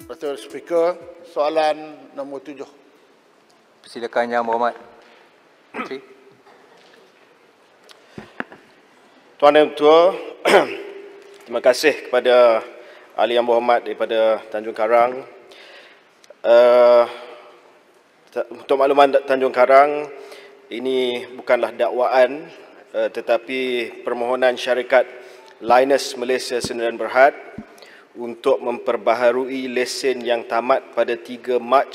Betul Speaker, soalan nombor 7. Persilakan Yang Berhormat Menteri. Tuan dan Ketua, terima kasih kepada Ahli Yang Berhormat daripada Tanjung Karang. Untuk makluman Tanjung Karang, ini bukanlah dakwaan tetapi permohonan syarikat Liners Malaysia Sdn Bhd untuk memperbaharui lesen yang tamat pada 3 Mac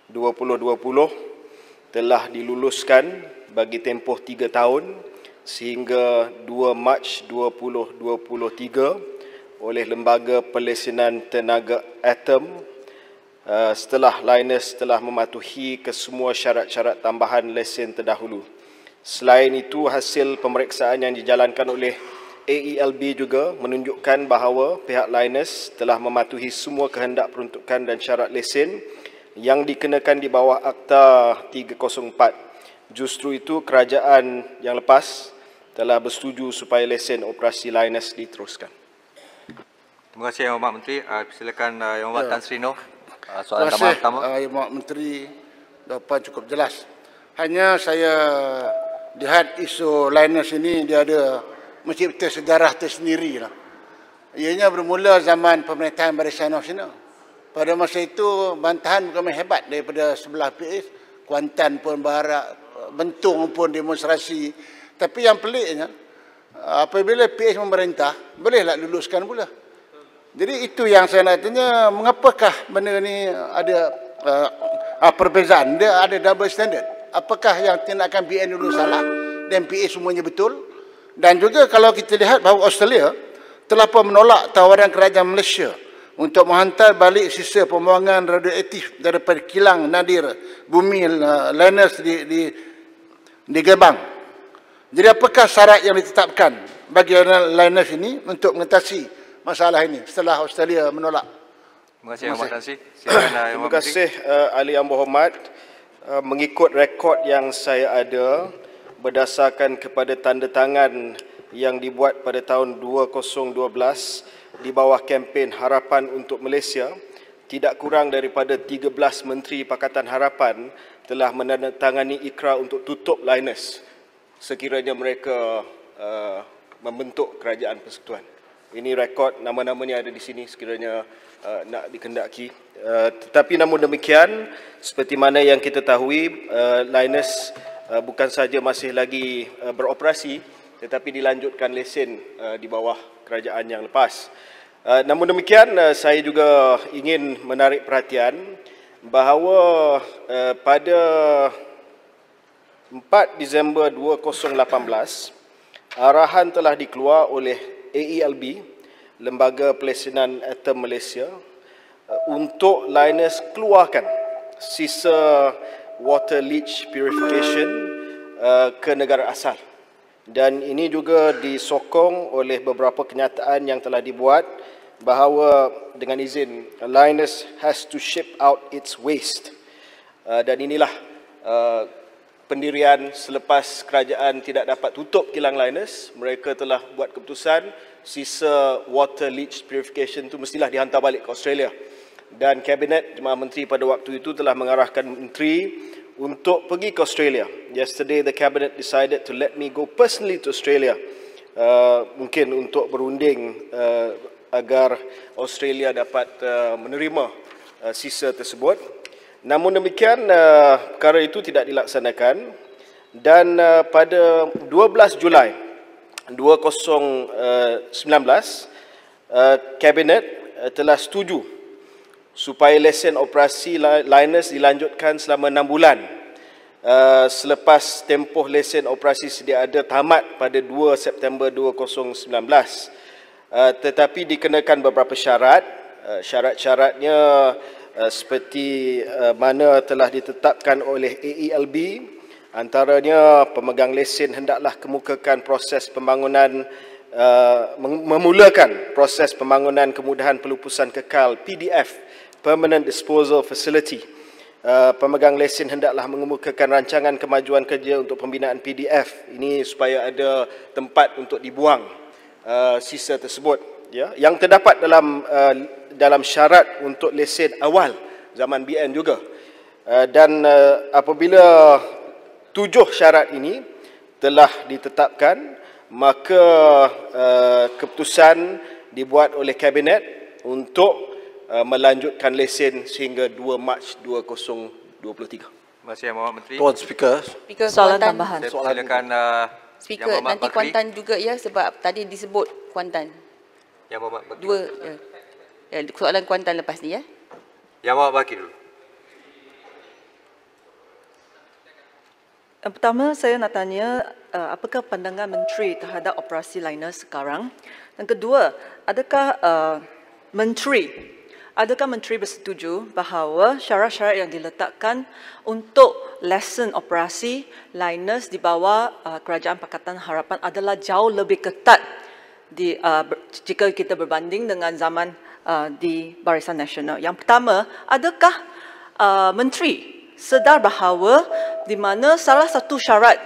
2020 telah diluluskan bagi tempoh 3 tahun sehingga 2 Mac 2023 oleh Lembaga Pelesenan Tenaga Atom setelah Liners telah mematuhi kesemua syarat-syarat tambahan lesen terdahulu. Selain itu, hasil pemeriksaan yang dijalankan oleh AELB juga menunjukkan bahawa pihak Liners telah mematuhi semua kehendak peruntukan dan syarat lesen yang dikenakan di bawah Akta 304. Justru itu, kerajaan yang lepas telah bersetuju supaya lesen operasi Liners diteruskan. Terima kasih Yang Berhormat Menteri. Silakan Yang Berhormat Tan Sri Noh. Soalan Terima tambahan kasih pertama. Yang Berhormat Menteri, jawapan cukup jelas. Hanya saya lihat isu Liners ini dia ada mencipta sejarah tersendiri lah. Ianya bermula zaman pemerintahan Barisan Nasional. Pada masa itu bantahan bukan main hebat daripada sebelah PAS, Kuantan pun baharak, Bentong pun demonstrasi. Tapi yang peliknya, apabila PAS memerintah, bolehlah luluskan pula. Jadi itu yang saya nak tanya, mengapakah benda ni ada perbezaan, dia ada double standard. Apakah yang tindakan BN dulu salah dan PA semuanya betul? Dan juga kalau kita lihat bahawa Australia telah pun menolak tawaran kerajaan Malaysia untuk menghantar balik sisa pembuangan radioaktif daripada kilang Nadir bumi Liners di Gebang. Jadi apakah syarat yang ditetapkan bagi Liners ini untuk mengatasi masalah ini setelah Australia menolak? Terima kasih Yang Berhormat Tan Sri. Silakan Yang Terima Berhormat kasih Ahli Yang Berhormat. Mengikut rekod yang saya ada berdasarkan kepada tanda tangan yang dibuat pada tahun 2012 di bawah kempen Harapan untuk Malaysia, tidak kurang daripada 13 Menteri Pakatan Harapan telah menandatangani ikrar untuk tutup Liners sekiranya mereka membentuk kerajaan persekutuan. Ini rekod, nama-namanya ada di sini sekiranya nak dikendaki. Tetapi namun demikian, seperti mana yang kita tahu, Liners bukan saja masih lagi beroperasi, tetapi dilanjutkan lesen di bawah kerajaan yang lepas. Namun demikian, saya juga ingin menarik perhatian bahawa pada 4 Disember 2018, arahan telah dikeluar oleh AELB, Lembaga Pelesenan Atom Malaysia, untuk Liners keluarkan sisa water leach purification ke negara asal. Dan ini juga disokong oleh beberapa kenyataan yang telah dibuat bahawa dengan izin Liners has to ship out its waste. Dan inilah pendirian selepas kerajaan tidak dapat tutup kilang Liners, mereka telah buat keputusan sisa water leach purification itu mestilah dihantar balik ke Australia. Dan Kabinet Jemaah Menteri pada waktu itu telah mengarahkan Menteri untuk pergi ke Australia. Yesterday, the Cabinet decided to let me go personally to Australia. Mungkin untuk berunding agar Australia dapat menerima sisa tersebut. Namun demikian, perkara itu tidak dilaksanakan. Dan pada 12 Julai 2019, Kabinet telah setuju supaya lesen operasi Liners dilanjutkan selama 6 bulan selepas tempoh lesen operasi sedia ada tamat pada 2 September 2019. Tetapi dikenakan beberapa syarat. Syarat-syaratnya seperti mana telah ditetapkan oleh AELB, antaranya pemegang lesen hendaklah kemukakan proses pembangunan memulakan proses pembangunan kemudahan pelupusan kekal PDF, Permanent Disposal Facility. Pemegang lesen hendaklah mengemukakan rancangan kemajuan kerja untuk pembinaan PDF. Ini supaya ada tempat untuk dibuang sisa tersebut, ya, yang terdapat dalam syarat untuk lesen awal zaman BN juga. Dan apabila 7 syarat ini telah ditetapkan, maka keputusan dibuat oleh Kabinet untuk melanjutkan lesen sehingga 2 Mac 2023. Terima kasih Yang Berhormat Menteri. Tuan Speaker. Speaker Soalan Kuantan. tambahan. Saya persilakan Speaker, Yang Berhormat nanti Bakri. Kuantan juga ya, sebab tadi disebut Kuantan. Yang Berhormat Bakri. Dua, soalan Kuantan lepas ni ya. Yang Berhormat Bakri dulu. Yang pertama, saya nak tanya apakah pandangan Menteri terhadap operasi liner sekarang? Dan kedua, adakah Menteri bersetuju bahawa syarat-syarat yang diletakkan untuk lesen operasi liners di bawah Kerajaan Pakatan Harapan adalah jauh lebih ketat jika kita berbanding dengan zaman di Barisan Nasional? Yang pertama, adakah Menteri sedar bahawa di mana salah satu syarat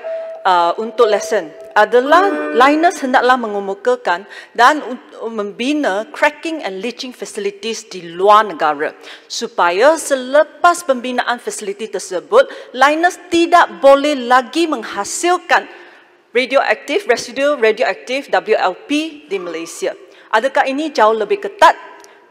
untuk lesen adalah liners hendaklah mengemukakan dan membina cracking and leaching facilities di luar negara, supaya selepas pembinaan fasiliti tersebut liners tidak boleh lagi menghasilkan residu radioaktif WLP di Malaysia. Adakah ini jauh lebih ketat?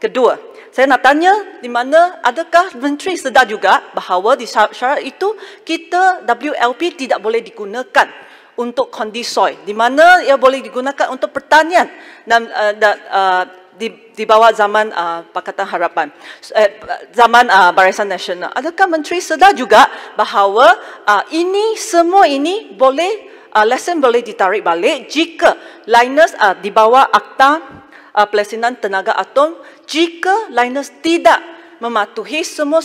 Kedua, saya nak tanya di mana adakah Menteri sedar juga bahawa di syarat itu kita WLP tidak boleh digunakan untuk kondisoi, di mana ia boleh digunakan untuk pertanian dan di bawah zaman Pakatan Harapan, zaman Barisan Nasional. Adakah Menteri sedar juga bahawa semua ini boleh lesen boleh ditarik balik jika liners di bawah Akta Pelaksanaan Tenaga Atom, jika liners tidak mematuhi semua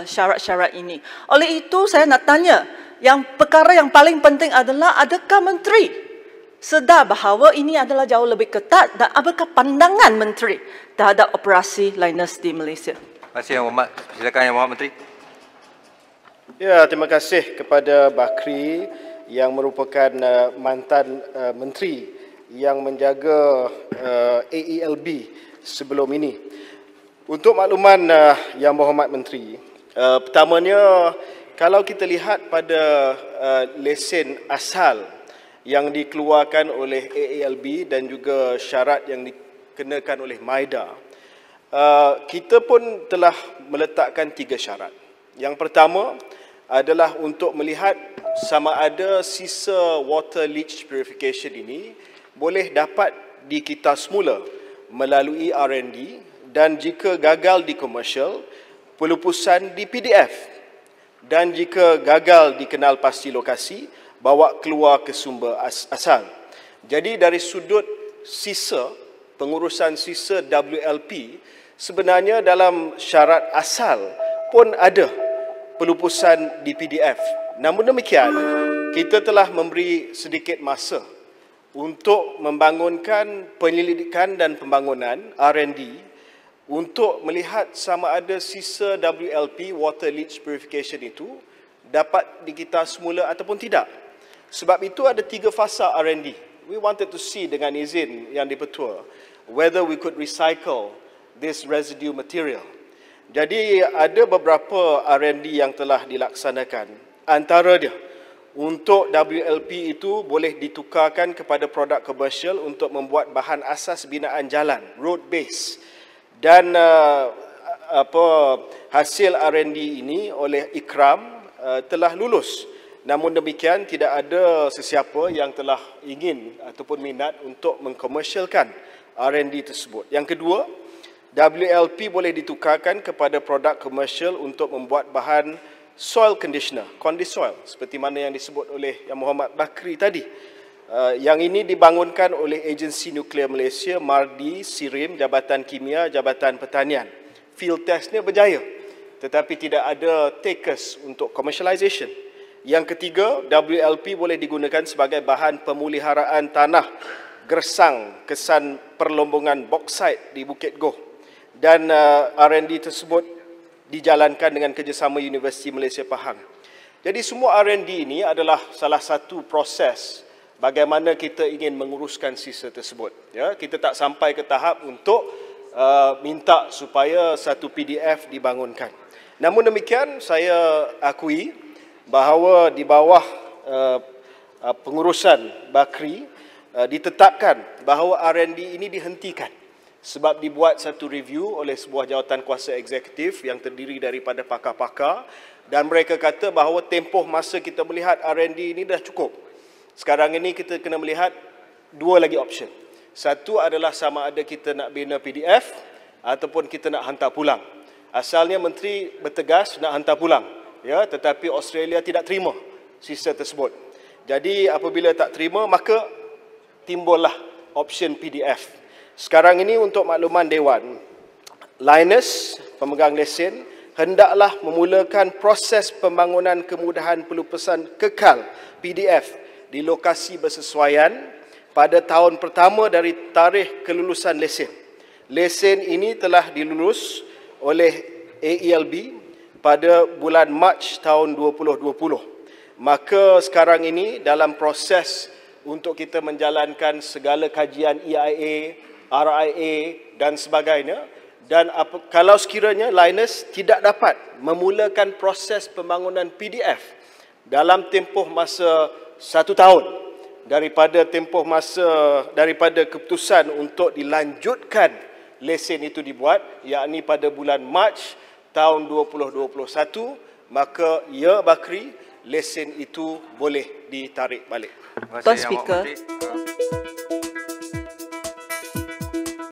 syarat-syarat ini. Oleh itu saya nak tanya, perkara yang paling penting adalah adakah Menteri sedar bahawa ini adalah jauh lebih ketat dan apakah pandangan Menteri terhadap operasi liners di Malaysia? Terima kasih Yang Berhormat. Silakan Yang Berhormat Menteri. Ya, terima kasih kepada Bakri yang merupakan mantan menteri yang menjaga AELB sebelum ini. Untuk makluman Yang Berhormat Menteri, pertamanya kalau kita lihat pada lesen asal yang dikeluarkan oleh AELB dan juga syarat yang dikenakan oleh MIDA, kita pun telah meletakkan 3 syarat. Yang pertama adalah untuk melihat sama ada sisa water leach purification ini boleh dapat dikita semula melalui R&D, dan jika gagal di komersial, pelupusan di PDF, dan jika gagal dikenal pasti lokasi, bawa keluar ke sumber asal. Jadi dari sudut pengurusan sisa WLP, sebenarnya dalam syarat asal pun ada pelupusan di PDF. Namun demikian, kita telah memberi sedikit masa untuk membangunkan penyelidikan dan pembangunan R&D untuk melihat sama ada sisa WLP, water leach purification itu dapat dikita semula ataupun tidak. Sebab itu ada 3 fasa R&D. We wanted to see dengan izin Yang di-Pertua whether we could recycle this residue material. Jadi ada beberapa R&D yang telah dilaksanakan. Antara dia, untuk WLP itu boleh ditukarkan kepada produk komersial untuk membuat bahan asas binaan jalan, road base. Dan hasil R&D ini oleh Ikram telah lulus. Namun demikian, tidak ada sesiapa yang telah ingin ataupun minat untuk mengkomersialkan R&D tersebut. Yang kedua, WLP boleh ditukarkan kepada produk komersial untuk membuat bahan soil conditioner, Condisoil, seperti mana yang disebut oleh Yang Berhormat Bakri tadi. Yang ini dibangunkan oleh Agensi Nuklear Malaysia, MARDI, SIRIM, Jabatan Kimia, Jabatan Pertanian. Field testnya berjaya, tetapi tidak ada takers untuk commercialization. Yang ketiga, WLP boleh digunakan sebagai bahan pemeliharaan tanah gersang kesan perlombongan bauxite di Bukit Goh. Dan R&D tersebut dijalankan dengan kerjasama Universiti Malaysia Pahang. Jadi semua R&D ini adalah salah satu proses bagaimana kita ingin menguruskan sisa tersebut. Ya, kita tak sampai ke tahap untuk minta supaya satu PDF dibangunkan. Namun demikian, saya akui bahawa di bawah pengurusan Bakri ditetapkan bahawa R&D ini dihentikan sebab dibuat satu review oleh sebuah jawatan kuasa eksekutif yang terdiri daripada pakar-pakar, dan mereka kata bahawa tempoh masa kita melihat R&D ini dah cukup. Sekarang ini kita kena melihat dua lagi option. Satu adalah sama ada kita nak bina PDF ataupun kita nak hantar pulang. Asalnya menteri bertegas nak hantar pulang, ya, tetapi Australia tidak terima sisa tersebut. Jadi apabila tak terima, maka timbullah option PDF. Sekarang ini untuk makluman Dewan, Linus, pemegang lesen, hendaklah memulakan proses pembangunan kemudahan pelupasan kekal PDF di lokasi bersesuaian pada tahun pertama dari tarikh kelulusan lesen. Lesen ini telah dilulus oleh AELB pada bulan Mac tahun 2020. Maka sekarang ini dalam proses untuk kita menjalankan segala kajian EIA, RIA dan sebagainya, dan kalau sekiranya Linus tidak dapat memulakan proses pembangunan PDF dalam tempoh masa 1 tahun daripada keputusan untuk dilanjutkan lesen itu dibuat, yakni pada bulan Mac tahun 2021, maka ya Bakri, lesen itu boleh ditarik balik. Terima kasih, Tuan Yang Speaker. Amat Menteri.